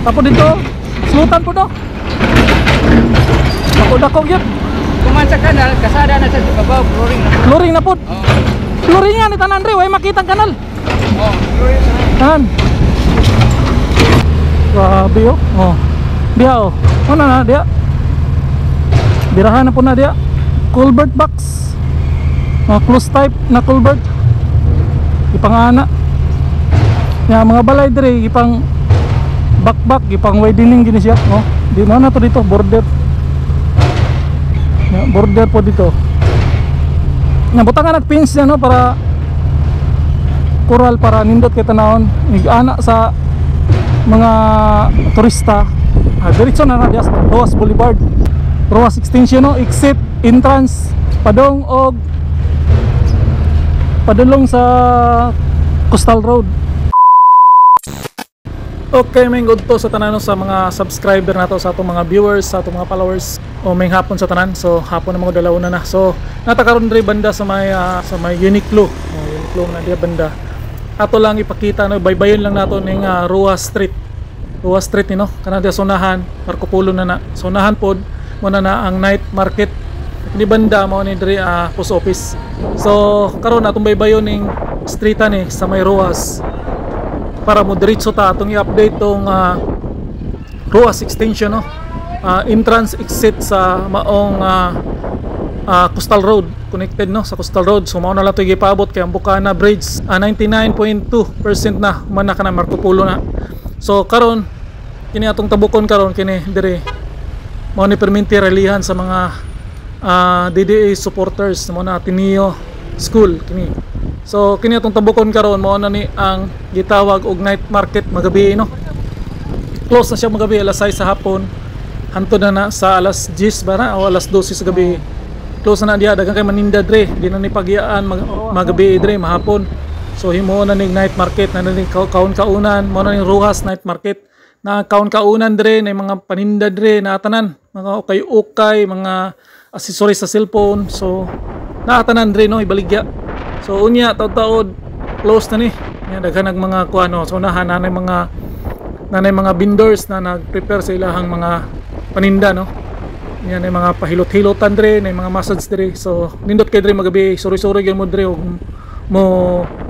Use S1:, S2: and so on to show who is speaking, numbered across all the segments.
S1: Tapos dito, slutan po do. Dako gyud.
S2: Kuman sa kanal, kasada na sa babaw, flooring na.
S1: Flooring na po.
S2: Oo.
S1: Flooring nga ni tanan dre, way makitang kanal.
S2: Oh, flooring na.
S1: Tanan. Grabe oh. Oh. Dia oh. Ano na dia? Birahan na po na dia. Culvert box. Close type na culvert. Ipangana. Ya mga balay dire ipang bakbak, ipang widening gini siya, no. Di na to dito border. Ya, border po dito. Nabutangan at pins niya, no, para coral para nindot kay tanawon. Igana sa mga turista. Diretso na na sa Roas Boulevard. Roas extension, no, exit entrance padong og padulong sa Coastal Road. Okay, may good to sa tanan sa mga subscriber nato, sa atong mga viewers, sa atong mga followers. O may hapon sa tanan. So hapon na mga dalauna na. So natakaron diri banda sa may Uniqlo. Uniqlo na dia banda. Ato lang ipakita, no, baybayon lang nato ning Roas Street. Roas Street ni, no. Kana dia sonahan, Marco Polo na. Sonahan pod mo na ang night market. Ni banda mo ni diri post office. So karon atong baybayon ning streetan ni sa may Roas. Para mo diretso ta atong i-update tong Roas extension, no. Entrance exit sa maong Coastal Road, connected, no, sa Coastal Road. So mao na lang to gipaabot kay ang Bukana Bridge 99.2% na man na kana Marco Polo na. So karon kini atong tabukon karon kini dire mao ni perminti relihan sa mga DDA supporters mo na Ateneo School kini. So kini atong tabukon karon mao na ni ang gitawag og night market magabi, no. Close na siya magabi alas 6 sa hapon. Hantod na sa alas 10 ba na o alas 12 sa gabi. Close na diya, daghang kay maninda dre, di na ni pagyaan magabi dre mahapon. So himo na ning night market na ning kaun-kaunan, mo na ning Roas night market. Na kaun-kaunan dre na mga paninda dre na tanan, mga ukay-ukay, mga accessories sa cellphone. So naatanan dre, no, ibaligya. So unya taud-taud close na ni. Daghan nag mga kuano, so nahan na mga vendors na nag-prepare sa ilahang mga paninda, no. Yan ay mga pahilot-hilotan dre, na mga massage dre. So nindot kay dre magabi, suri-suri gyud mo dre og mo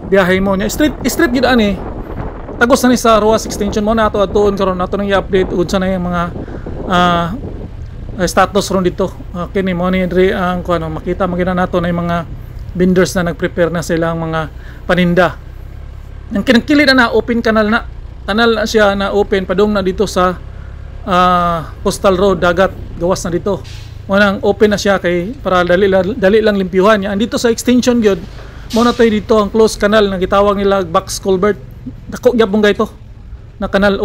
S1: biyahe mo nya. Street gyud ani. Tagos na ni sa Roas extension mo na ato atuon karon nato nang i-update unsa na yung mga status ron dito. Kini mo ni dre ang kuano, makita magina nato na yung mga vendors na nag-prepare na silang mga paninda. Ang kinakilid na open kanal na. Kanal na siya na open padung na dito sa Coastal Road, dagat gawas na dito. Munang open na siya kay para dali lang limpyuhan niya. Andito sa extension gyud mo na tay dito ang closed canal na gitawag nila box culvert. Dako gyapon gayto na kanal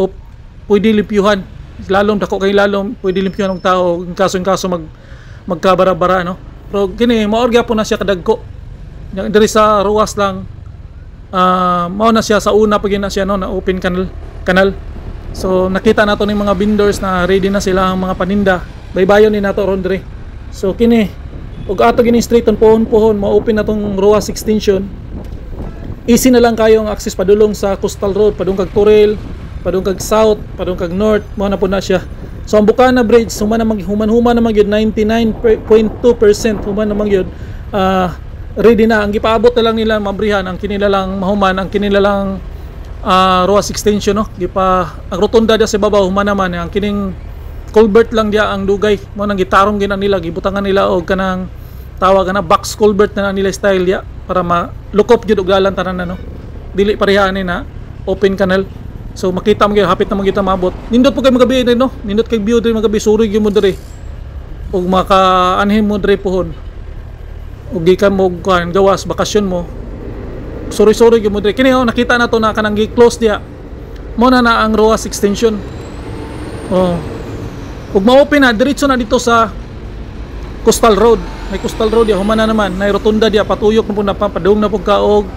S1: pwede limpyuhan. Lalom dako kay lalom pwede limpyuhan ng tao in kaso magkabara-bara, no. Pero kini maor gyapon na siya kadagko. Diri sa Roas lang mao na siya sa una pag na siya, no, na open kanal. So nakita nato ning mga vendors na ready na sila ang mga paninda. Baybayon ni nato ron dre. So kini ug ato gini straight on pohon mo open na tong Roas extension. Easy na lang kayo ang access padulong sa Coastal Road, padung kag Turil, padung kag South, padung kag North, mo na po na siya. So ang Bukana Bridge human na magyud 99.2% human na magyud ready na. Ang gipaabot na lang nila mabrihan ang kinilalang mahuman, ang kinilalang Roas extension, no. Ang rotunda dia sa babaw human naman ang kining culvert lang dia ang dugay mo nang gitarong gina nila, gibutangan nila og kanang tawag na box culvert na nila style dia para malukop gyud og dalan tanan na, no. Dili pareha ani na open canal. So makita mo gyud hapit na mo kita maabot. Nindot po kay magabi din, no. Nindot kay view diri magabi, suri gyud mo diri. Og makaanhin mo diri pohon. Og gikan mo kuan gawas bakasyon mo. Suri-suri gyud mo diri. Kini nakita na to na kanang gi-close dia. Mo na ang Roas extension. Ug ma-open na diretso na dito sa Coastal Road. May Coastal Road ya human na naman. Nay rotunda dia patuyok na pud na padung na pud kaog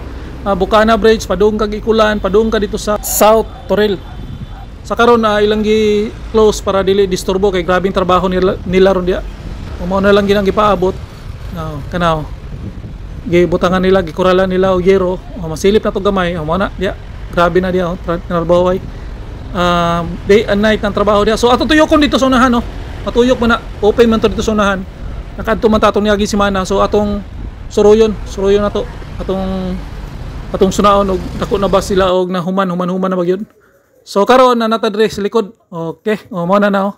S1: Bukana Bridge, padung kag Ikulan, padung ka dito sa South Turil. Sa karon ilang gi-close para dili disturbo kay grabing trabaho nila ron dia. Mao na lang ginang gipaabot. Kanaw gibutangan nila, gikuralan nila og yero, masilip na to gamay, mo na dia. Grabe na dia, trabaho ay. day and night ng trabaho diha. So ato tuyokon dito sa unahan no. Matuyok man na open man to dito sa unahan. Nakadto man tatong niagi si mana. So atong suruyon na to. Atong sunaon og dako na ba sila og nahuman na ba gyud. So karon na nata dire sa likod. Okay. Mo na na oh.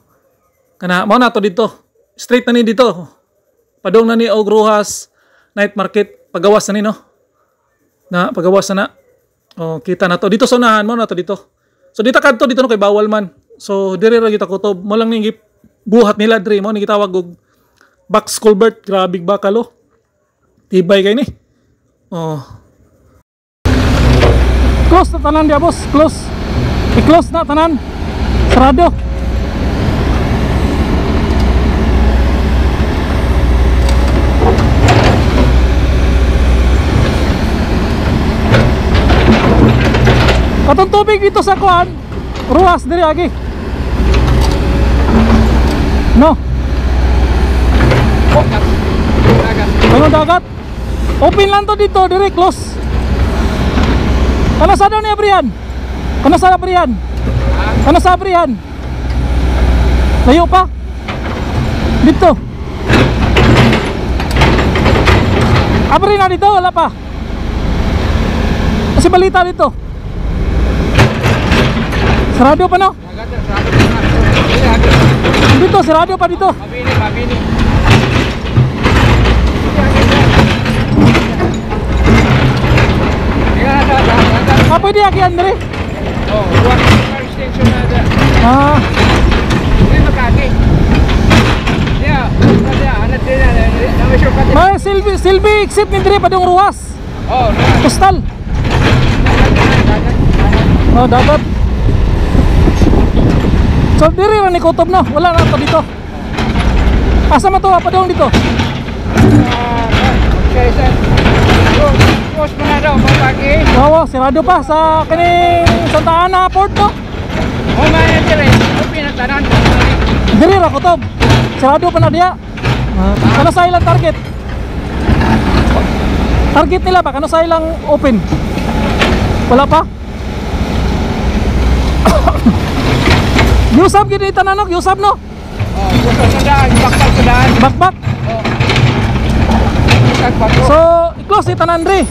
S1: Kana mo na to dito. Straight na ni dito. Padong na ni og Rojas Night Market. Pagawas na ni no. Na pagawas na. Oh, kita na to dito sa unahan mo na to dito. So dito kadto dito no kay bawal man. So dire ra kita kutob. Mo lang ni buhat nila dire mo ni gitawag og box culvert. Grabe bakalo. Tibay kay ni. Oh. Close na tanan dia boss, close. I-close na tanan. Sarado. Katong tubig dito sa kuan, ruas diri agi. No. Oh. Ano dagat? Open lang to dito, diri close. Kana sa daw ni Abrihan? Kana sa Abrihan? Kana sa Abrihan? Layo pa? Dito. Abri na dito, wala pa. Kasi balita dito. Sarado pa no? Dito, sarado pa dito.
S2: Mabini.
S1: Pwede agian diri?
S2: Oh, one car station na da. Hindi makaki. Yeah, kasi anak din na may shortcut.
S1: May Silvi exit ni diri padung ruas.
S2: Oh,
S1: Postal. Oh, dapat. So diri ra ni kutob no, wala na to dito. Asa man to padung dito?
S2: Okay, sir. Post mo na daw, papagi.
S1: Oo, sirado pa sa kaning Santa Ana Port no?
S2: O mga dire, pinatanan.
S1: Diri ra kutob. Sirado pa na diya. Ano sa ilang target? Target nila ba? Ano sa ilang open? Wala pa? Yusab gini tananok, Yusab no?
S2: Oh, gusto na daan, bakbak sa daan.
S1: Bakbak?
S2: Oh.
S1: So, i-close si tanan diri.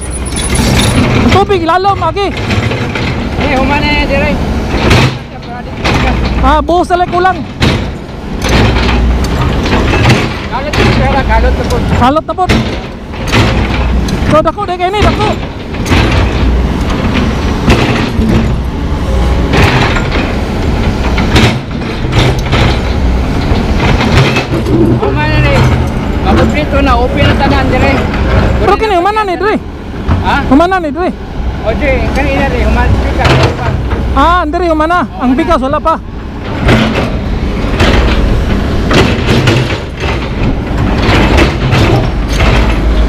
S1: Ang tubig ilalom agi.
S2: Eh, humana na dire.
S1: Buhos na lang kulang.
S2: Kalot na pera, kalot na po.
S1: Halot na po. So, dako dahil kayo ni, dako.
S2: Humana na eh. Mabuprito na, open na tanan dire.
S1: Pero kini, humana ni diri.
S2: Ha?
S1: Humana ni diri.
S2: O di, kanina rin, humana pika.
S1: Diri humana. Ang bigas wala pa.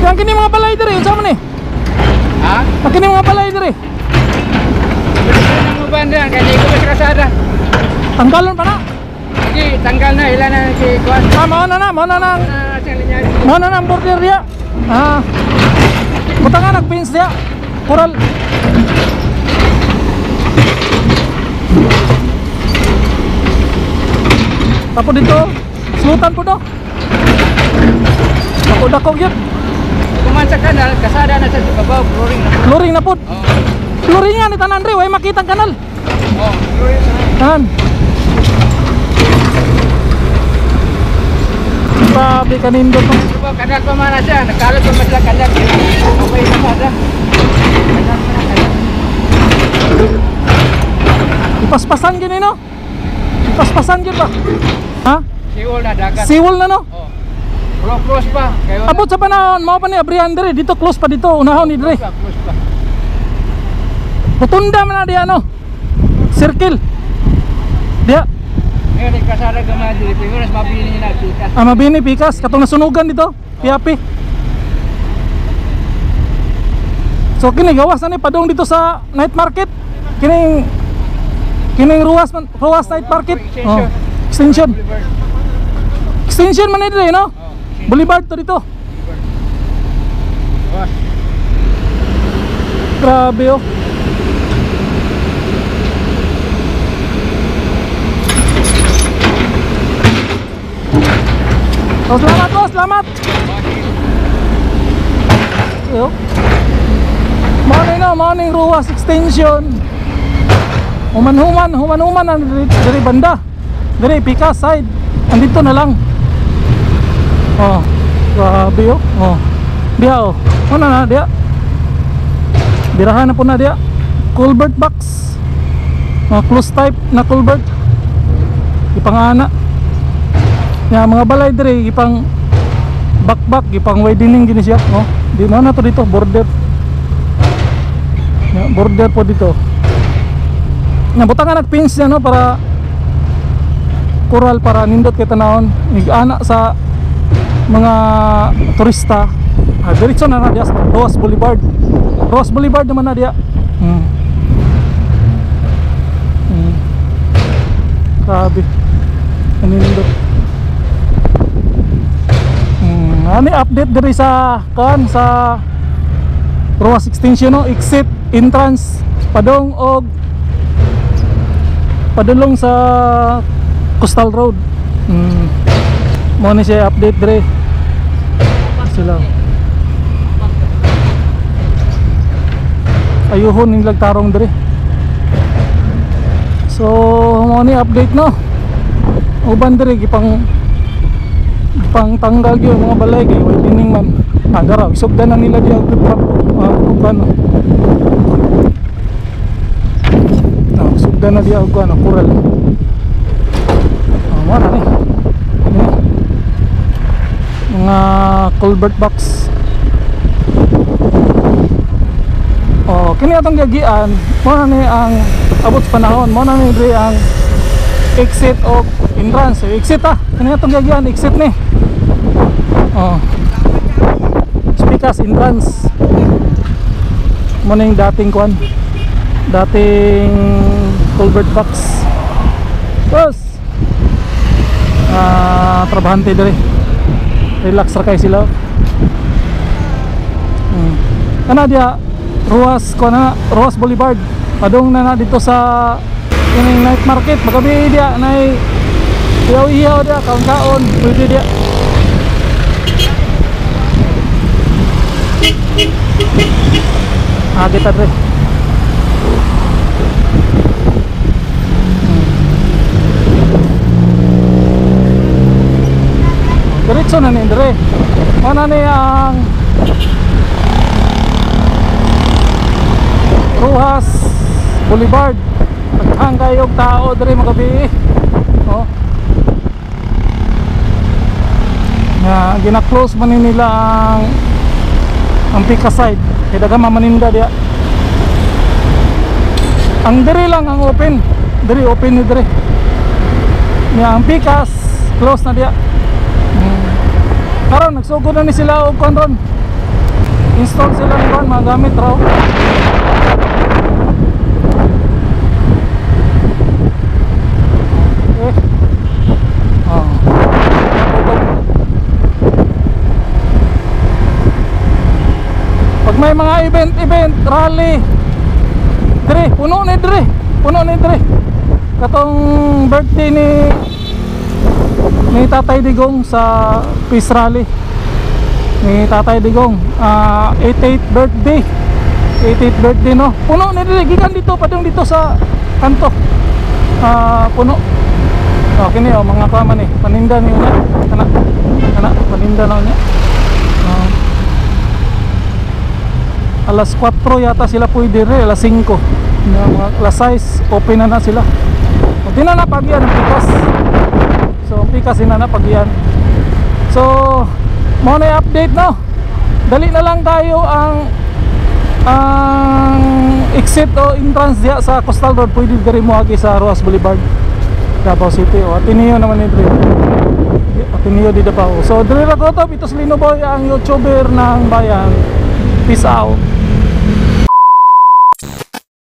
S1: Yang kini mga balay diri, unsa man ni?
S2: Ha?
S1: Ang kini mga balay diri.
S2: Gusto na mo banda, kaya di ko mas kasada.
S1: Tanggalon pa na.
S2: Sige, tanggal na, ilan na si Kuan.
S1: Mao na
S2: Na siyang linyari.
S1: Mao na ang border dia. Butangan nag-pins dia. Coral. Tapos dito, slutan po do. Dako-dako yun.
S2: Kuman sa kanal, kasada na sa babaw, flooring na.
S1: Flooring na po.
S2: Oo.
S1: Flooringan ni tanan ri, way makita ang kanal.
S2: Oh, flooring na.
S1: Tanan. Grabe kanindot no.
S2: Diba, kanal pa man na siya, nakalot pa man sila kanal. Okay, kasada. Kanal pa na kanal.
S1: Ipaspasan gini no. Ipaspasan gini ba? Ha?
S2: Siwol na dagat.
S1: Siwol na no.
S2: Oh. Close pa. Kayo
S1: Abot sa panahon, mao pa ni Abrihan diri, dito close pa dito, unahon ni diri.
S2: Close pa.
S1: Rotunda man na diya no. Circle. Diya.
S2: Ngayon, kasada ka man dili, pero mas mabili niya na pikas.
S1: Mabini pikas katong nasunugan dito. Piapi. So kini gawas na ni padong dito sa night market. Kining ruas night market. Oh. Extension. Extension man ni diri no. Boulevard to dito. Grabe oh. Oh, salamat boss, salamat. Yo. Morning Ruas Extension. Human-human ang dari banda. Dari Pika side. Andito na lang. Oh, grabe oh. Oh. Dia oh. Mana na dia? Birahan na po na dia. Culvert box. Close type na culvert. Ipangana. Ya mga balay dire ipang bakbak, ipang widening gini siya. Oh, di mana to dito border. Ya, border po dito. Nabutangan nagpins niya no para coral para nindot kay tanawon. Ig-ana sa mga turista. Diretso na na dia sa Roas Boulevard. Roas Boulevard naman na dia. Grabe. Nindot. Ani update diri sa kan sa Roas Extension no, exit entrance padong og padulong sa Coastal Road. Mo ni siya update diri sila. Ayuhon ning lagtarong diri. So mo ni update no. Uban diri gipang tanggal gyud mga balay kay widening man. Dara isugdan na nila di og ano. Sugdan na di og ano coral. Mo na ni. Mga culvert box. Oh, kini atong gagian, mo na ni ang abot sa panahon, mo na ni diri ang exit o entrance. Exit kini atong gagian, exit ni. Oh. Speakers entrance. Mo na yung dating kwan. Dating culvert box. Boss. Trabahante diri. Relax ra kay sila. Kana dia Ruas Ruas Boulevard. Padung na dito sa kining night market. Magabi dia nay iyaw-iyaw dia kaon-kaon pwede dia. Kita dre. Diretso na ni dre. Mana ni ang Ruas Boulevard. Ang kayog tao dre magabi. Oh. Ya, gina-close man nila ang Pika side. Kaya daga mamaninda dia. Ang diri lang ang open. Diri open ni diri. Ya, ang Pikas close na dia. Karon nagsugod na ni sila og kon ron. Install sila ng kon mga gamit raw. Pag may mga event, rally, dire, puno ni dire. Katong birthday ni Tatay Digong sa Peace Rally. Ni Tatay Digong, 88th birthday no. Puno ni dire, gikan dito padung dito sa kanto. Puno. Kini mga kama ni, paninda ni una. Kana paninda na niya. Alas 4 yata sila pwede rin, alas 5 alas 6 open na sila. Hindi na napagyan ang Pikas. So ang Pikas na napagyan. So mo na update no. Dali na lang tayo ang exit o entrance diya sa Coastal Road. Pwede diri mo agi sa Roas Boulevard, Davao City. O Ateneo naman ni diri. Ateneo di Davao. So diri ra ko to, Vitos Lino Boy, ang YouTuber ng bayan. Peace out.